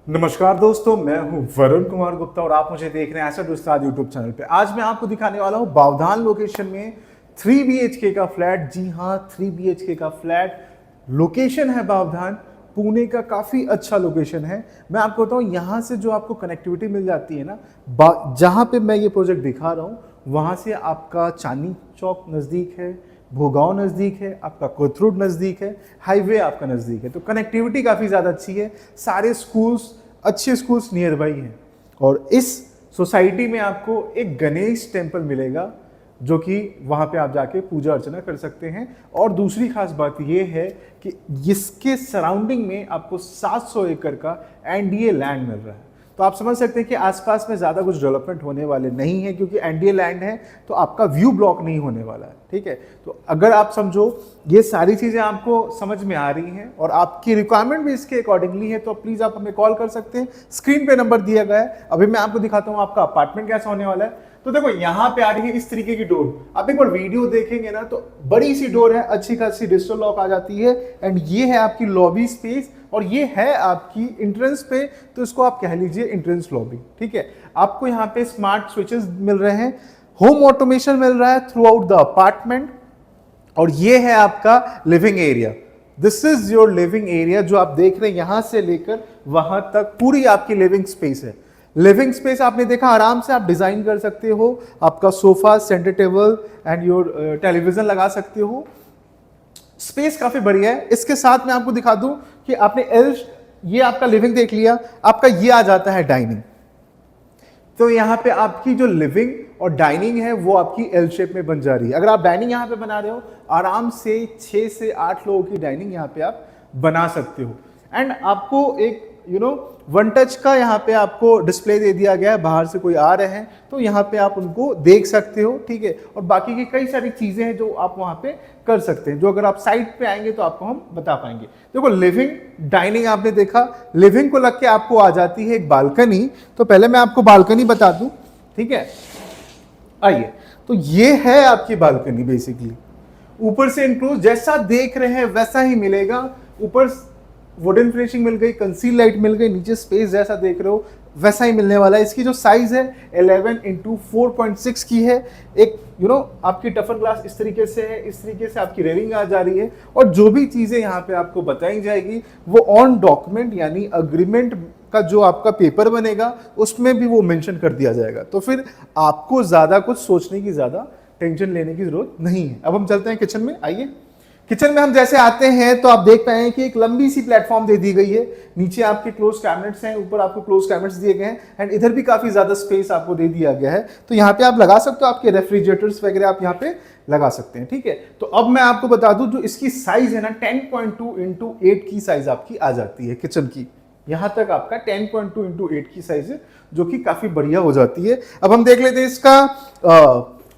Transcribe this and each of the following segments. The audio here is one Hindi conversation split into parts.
नमस्कार दोस्तों, मैं हूं वरुण कुमार गुप्ता और आप मुझे देख रहे हैं एसेट उस्ताद यूट्यूब चैनल पे। आज मैं आपको दिखाने वाला हूं बावधान लोकेशन में 3 BHK का फ्लैट। जी हां, 3 BHK का फ्लैट। लोकेशन है बावधान, पुणे का काफ़ी अच्छा लोकेशन है। मैं आपको बताऊं, यहाँ से जो आपको कनेक्टिविटी मिल जाती है ना, जहाँ पे मैं ये प्रोजेक्ट दिखा रहा हूँ वहाँ से आपका चांदनी चौक नज़दीक है, भोगांव नज़दीक है, आपका कोथरूड नज़दीक है, हाईवे आपका नज़दीक है। तो कनेक्टिविटी काफ़ी ज़्यादा अच्छी है, सारे स्कूल्स, अच्छे स्कूल्स नियर बाई हैं। और इस सोसाइटी में आपको एक गणेश टेम्पल मिलेगा जो कि वहाँ पे आप जाके पूजा अर्चना कर सकते हैं। और दूसरी खास बात यह है कि इसके सराउंडिंग में आपको 700 एकड़ का एनडीए लैंड मिल रहा है। तो आप समझ सकते हैं कि आसपास में ज़्यादा कुछ डेवलपमेंट होने वाले नहीं है, क्योंकि एनडीए लैंड है तो आपका व्यू ब्लॉक नहीं होने वाला है। ठीक है, तो अगर आप समझो ये सारी चीज़ें आपको समझ में आ रही हैं और आपकी रिक्वायरमेंट भी इसके अकॉर्डिंगली है, तो प्लीज़ आप हमें कॉल कर सकते हैं। स्क्रीन पे नंबर दिया गया है। अभी मैं आपको दिखाता हूँ आपका अपार्टमेंट कैसा होने वाला है। तो देखो, यहाँ पे आ रही है इस तरीके की डोर। आप एक बार वीडियो देखेंगे ना तो बड़ी सी डोर है, अच्छी खासी डिजिटल लॉक आ जाती है। एंड ये है आपकी लॉबी स्पेस और ये है आपकी इंट्रेंस पे, तो इसको आप कह लीजिए इंट्रेंस लॉबी। ठीक है, आपको यहाँ पे स्मार्ट स्विचेस मिल रहे हैं, होम ऑटोमेशन मिल रहा है थ्रू आउट द अपार्टमेंट। और ये है आपका living area. This is your living area. जो आप देख रहे हैं यहां से लेकर वहां तक पूरी आपकी लिविंग स्पेस है। लिविंग स्पेस आपने देखा, आराम से आप डिजाइन कर सकते हो। आपका sofa, centre table and your television लगा सकते हो। स्पेस काफी बढ़िया है। इसके साथ मैं आपको दिखा दूं कि आपने ये आपका लिविंग देख लिया, आपका ये आ जाता है डाइनिंग। तो यहाँ पे आपकी जो लिविंग और डाइनिंग है वो आपकी एल शेप में बन जा रही है। अगर आप डाइनिंग यहाँ पे बना रहे हो, आराम से 6 से 8 लोगों की डाइनिंग यहाँ पे आप बना सकते हो। एंड आपको एक वन टच का यहाँ पे आपको डिस्प्ले दे दिया गया है। बाहर से कोई आ रहे हैं तो यहाँ पे आप उनको देख सकते हो। ठीक है, और बाकी की कई सारी चीजें हैं जो आप वहाँ पे कर सकते हैं, जो अगर आप साइट पे आएंगे तो आपको हम बता पाएंगे। देखो, लिविंग डाइनिंग आपने देखा, लिविंग को लग के आपको आ जाती है एक बालकनी। तो पहले मैं आपको बालकनी बता दूं। ठीक है, आइए। तो ये है आपकी बालकनी। बेसिकली ऊपर से इनक्लोज जैसा देख रहे हैं वैसा ही मिलेगा। ऊपर वुडन फिनिशिंग मिल गई, कंसील लाइट मिल गई, नीचे स्पेस जैसा देख रहे हो वैसा ही मिलने वाला है। इसकी जो साइज है 11x4.6 की है। एक आपकी टफर ग्लास इस तरीके से है, इस तरीके से आपकी रेलिंग आ जा रही है। और जो भी चीजें यहाँ पे आपको बताई जाएगी वो ऑन डॉक्यूमेंट यानी अग्रीमेंट का जो आपका पेपर बनेगा उसमें भी वो मेंशन कर दिया जाएगा। तो फिर आपको ज्यादा कुछ सोचने की, ज्यादा टेंशन लेने की जरूरत नहीं है। अब हम चलते हैं किचन में। आइए, किचन में हम जैसे आते हैं तो आप देख पाए कि एक लंबी सी प्लेटफॉर्म दे दी गई है। नीचे आपके क्लोज कैबिनेट्स हैं, ऊपर आपको क्लोज कैबिनेट्स दिए गए हैं। एंड इधर भी काफी ज्यादा स्पेस आपको दे दिया गया है। तो यहाँ पे आप लगा सकते हो, आपके रेफ्रिजरेटर्स वगैरह आप यहाँ पे लगा सकते हैं। ठीक है, तो अब मैं आपको बता दूं, जो इसकी साइज है ना 10.2x8 की साइज आपकी आ जाती है किचन की। यहां तक आपका 10.2x8 की साइज है, जो कि काफी बढ़िया हो जाती है। अब हम देख लेते हैं इसका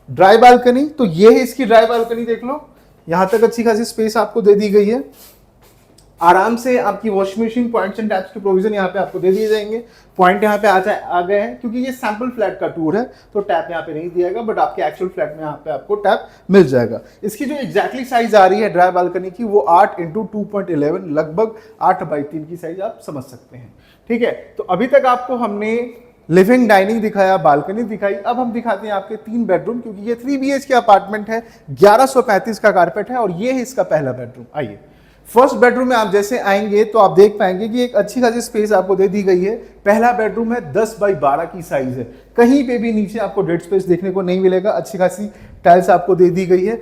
ड्राई बालकनी। तो ये है इसकी ड्राई बालकनी, देख लो। यहां तक अच्छी खासी स्पेस आपको दे दी गई है। आराम से आपकी washing machine, points and taps के प्रोविजन यहाँ पे आपको दे दिए जाएंगे। पॉइंट यहाँ पे आ गए हैं, क्योंकि ये सैंपल फ्लैट का टूर है तो टैप यहाँ पे नहीं दिया गया, बट आपके एक्चुअल फ्लैट में यहाँ पे आपको टैप मिल जाएगा। इसकी जो एग्जैक्टली साइज आ रही है ड्राई बालकनी की, वो 8x2.11, लगभग 8x3 की साइज आप समझ सकते हैं। ठीक है, तो अभी तक आपको हमने लिविंग, डाइनिंग दिखाया, बालकनी दिखाई। अब हम दिखाते हैं आपके 3 बेडरूम, क्योंकि ये 3 BHK अपार्टमेंट है। 1135 का कारपेट है और ये है इसका पहला बेडरूम। आइए, फर्स्ट बेडरूम में आप जैसे आएंगे तो आप देख पाएंगे कि एक अच्छी खासी स्पेस आपको दे दी गई है। पहला बेडरूम है, 10x12 की साइज है। कहीं पे भी नीचे आपको डेड स्पेस देखने को नहीं मिलेगा। अच्छी खासी टाइल्स आपको दे दी गई है,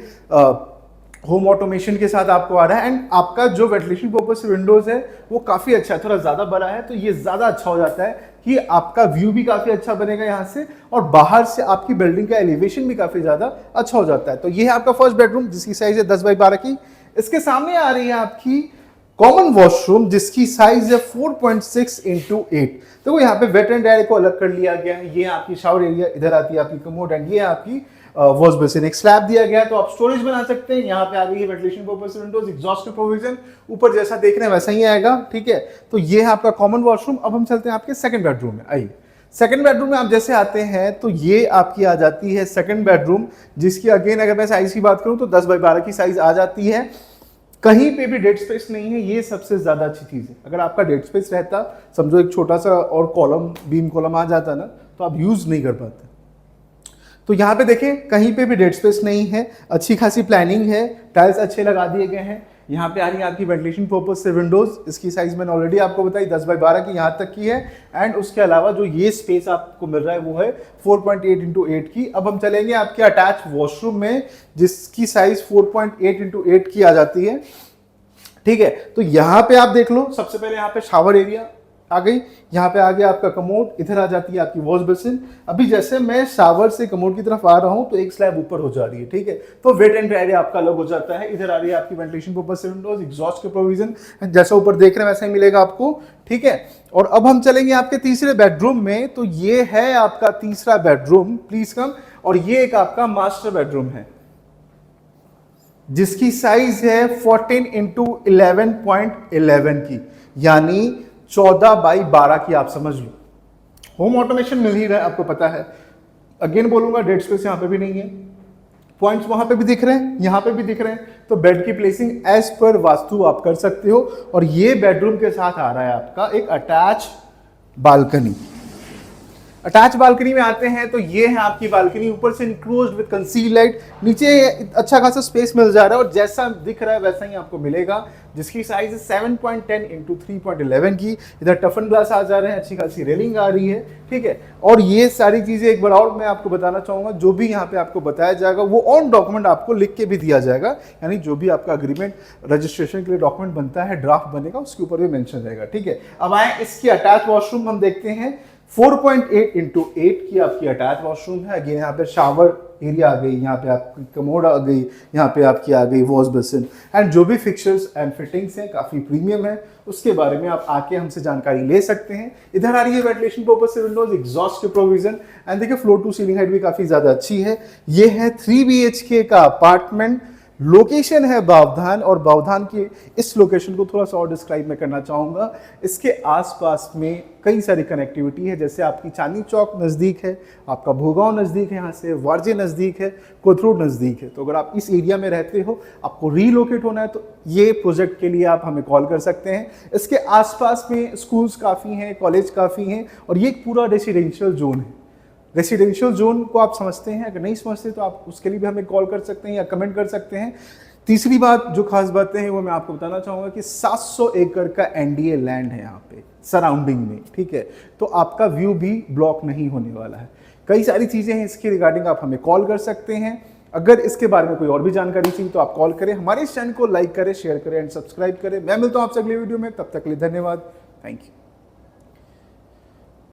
होम ऑटोमेशन के साथ आपको आ रहा है। एंड आपका जो वेंटिलेशन पर्पस से विंडोज है वो काफी अच्छा है, थोड़ा ज्यादा बड़ा है तो ये ज्यादा अच्छा हो जाता है कि आपका व्यू भी काफी अच्छा बनेगा यहाँ से, और बाहर से आपकी बिल्डिंग का एलिवेशन भी काफी ज्यादा अच्छा हो जाता है। तो ये है आपका फर्स्ट बेडरूम, जिसकी साइज है 10x12 की। इसके सामने आ रही है आपकी कॉमन वॉशरूम, जिसकी साइज है 4.6x8। तो यहाँ पे वेट एंड ड्राई को अलग कर लिया गया है। ये आपकी शावर एरिया, इधर आती है आपकी कमोड, एंड ये आपकी वॉश बेसिन। एक स्लैब दिया गया है तो आप स्टोरेज बना सकते हैं। यहाँ पे आ गई है वेंटिलेशन पर्पस विंडोज, एग्जॉस्ट के प्रोविजन ऊपर जैसा देख रहे हैं वैसा ही आएगा। ठीक है, तो ये है आपका कॉमन वॉशरूम। अब हम चलते हैं आपके सेकंड बेडरूम में। आइए, सेकंड बेडरूम में आप जैसे आते हैं तो ये आपकी आ जाती है सेकंड बेडरूम, जिसकी अगेन अगर मैं साइज की बात करूं तो 10x12 की साइज आ जाती है। कहीं पे भी डेड स्पेस नहीं है, ये सबसे ज्यादा अच्छी चीज है। अगर आपका डेड स्पेस रहता, समझो एक छोटा सा और कॉलम, बीम कॉलम आ जाता ना, तो आप यूज नहीं कर पाते। तो यहाँ पे देखें कहीं पे भी डेड स्पेस नहीं है, अच्छी खासी प्लानिंग है, टाइल्स अच्छे लगा दिए गए हैं। यहाँ पे आ रही है आपकी वेंटिलेशन पर्पज से विंडोज, इसकी साइज मैंने ऑलरेडी आपको बताई 10 बाई 12 की यहाँ तक की है। एंड उसके अलावा जो ये स्पेस आपको मिल रहा है वो है 4.8 इंटू 8 की। अब हम चलेंगे आपके अटैच वॉशरूम में, जिसकी साइज 4.8 इंटू 8 की आ जाती है। ठीक है, तो यहाँ पे आप देख लो, सबसे पहले यहाँ पे शावर एरिया आ गई, यहाँ पे आ गया आपका कमोड, इधर आ जाती है आपकी वॉश बेसिन। अभी जैसे मैं शावर से कमोड की तरफ आ रहा हूँ तो एक स्लैब ऊपर हो जा रही है, ठीक है, तो वेट एंड ड्राई एरिया आपका अलग हो जाता है। इधर आ रही है आपकी वेंटिलेशन पर्पज से विंडोज, एग्जॉस्ट के प्रोविजन जैसा ऊपर देख रहे हैं वैसा ही मिलेगा आपको, ठीक है। और अब हम चलेंगे आपके तीसरे बेडरूम में, तो ये है आपका तीसरा बेडरूम, प्लीज कम। और ये एक आपका मास्टर बेडरूम है जिसकी साइज है 14 इंटू 11.11 की, यानी 14 बाई 12 की, आप समझ लो। होम ऑटोमेशन मिल ही रहा है, आपको पता है। अगेन बोलूंगा, डेड स्पेस यहां पे भी नहीं है, पॉइंट्स वहां पे भी दिख रहे हैं, यहां पे भी दिख रहे हैं, तो बेड की प्लेसिंग एज पर वास्तु आप कर सकते हो। और ये बेडरूम के साथ आ रहा है आपका एक अटैच बालकनी। अटैच बालकनी में आते हैं तो ये है आपकी बालकनी, ऊपर से इनक्लोज्ड विद कंसील लाइट, नीचे अच्छा खासा स्पेस मिल जा रहा है और जैसा दिख रहा है वैसा ही आपको मिलेगा, जिसकी साइज है 7.10 इंटू 3.11 की। इधर टफन ग्लास आ जा रहे हैं, अच्छी खासी रेलिंग आ रही है, ठीक है। और ये सारी चीजें एक बार और मैं आपको बताना चाहूंगा, जो भी यहाँ पे आपको बताया जाएगा वो ऑन डॉक्यूमेंट आपको लिख के भी दिया जाएगा, यानी जो भी आपका अग्रीमेंट रजिस्ट्रेशन के लिए डॉक्यूमेंट बनता है, ड्राफ्ट बनेगा, उसके ऊपर भी मेंशन रहेगा, ठीक है। अब आए इसकी अटैच वॉशरूम हम देखते हैं, 4.8 इंटू 8 की आपकी अटैच वॉशरूम है। अगेन यहाँ पे शावर एरिया आ गई, यहाँ पे आपकी कमोड आ गई, यहाँ पे आपकी आ गई वॉश बेसिन, एंड जो भी फिक्चर्स एंड फिटिंग्स हैं काफ़ी प्रीमियम है, उसके बारे में आप आके हमसे जानकारी ले सकते हैं। इधर आ रही है वेंटिलेशन पर्पज से विंडोज, एग्जॉस्ट के प्रोविजन, एंड देखिए फ्लोर टू सीलिंग हाइट भी काफ़ी ज़्यादा अच्छी है। ये है 3 BHK का अपार्टमेंट, लोकेशन है बावधान, और बावधान की इस लोकेशन को थोड़ा सा और डिस्क्राइब मैं करना चाहूँगा। इसके आसपास में कई सारी कनेक्टिविटी है, जैसे आपकी चांदनी चौक नज़दीक है, आपका भोगांव नज़दीक है, यहाँ से वारजे नज़दीक है, कोथरूड नज़दीक है। तो अगर आप इस एरिया में रहते हो, आपको रीलोकेट होना है, तो ये प्रोजेक्ट के लिए आप हमें कॉल कर सकते हैं। इसके आसपास में स्कूल्स काफ़ी हैं, कॉलेज काफ़ी हैं, और ये एक पूरा रेसिडेंशियल जोन है। रेसिडेंशियल जोन को आप समझते हैं, अगर नहीं समझते तो आप उसके लिए भी हमें कॉल कर सकते हैं या कमेंट कर सकते हैं। तीसरी बात जो खास बातें हैं वो मैं आपको बताना चाहूँगा कि 700 एकड़ का NDA लैंड है यहाँ पे सराउंडिंग में, ठीक है, तो आपका व्यू भी ब्लॉक नहीं होने वाला है। कई सारी चीज़ें हैं इसके रिगार्डिंग, आप हमें कॉल कर सकते हैं। अगर इसके बारे में कोई और भी जानकारी चाहिए तो आप कॉल करें, हमारे इस चैनल को लाइक करें, शेयर करें एंड सब्सक्राइब करें। मैं मिलता हूँ आपसे अगले वीडियो में, तब तक के लिए धन्यवाद, थैंक यू।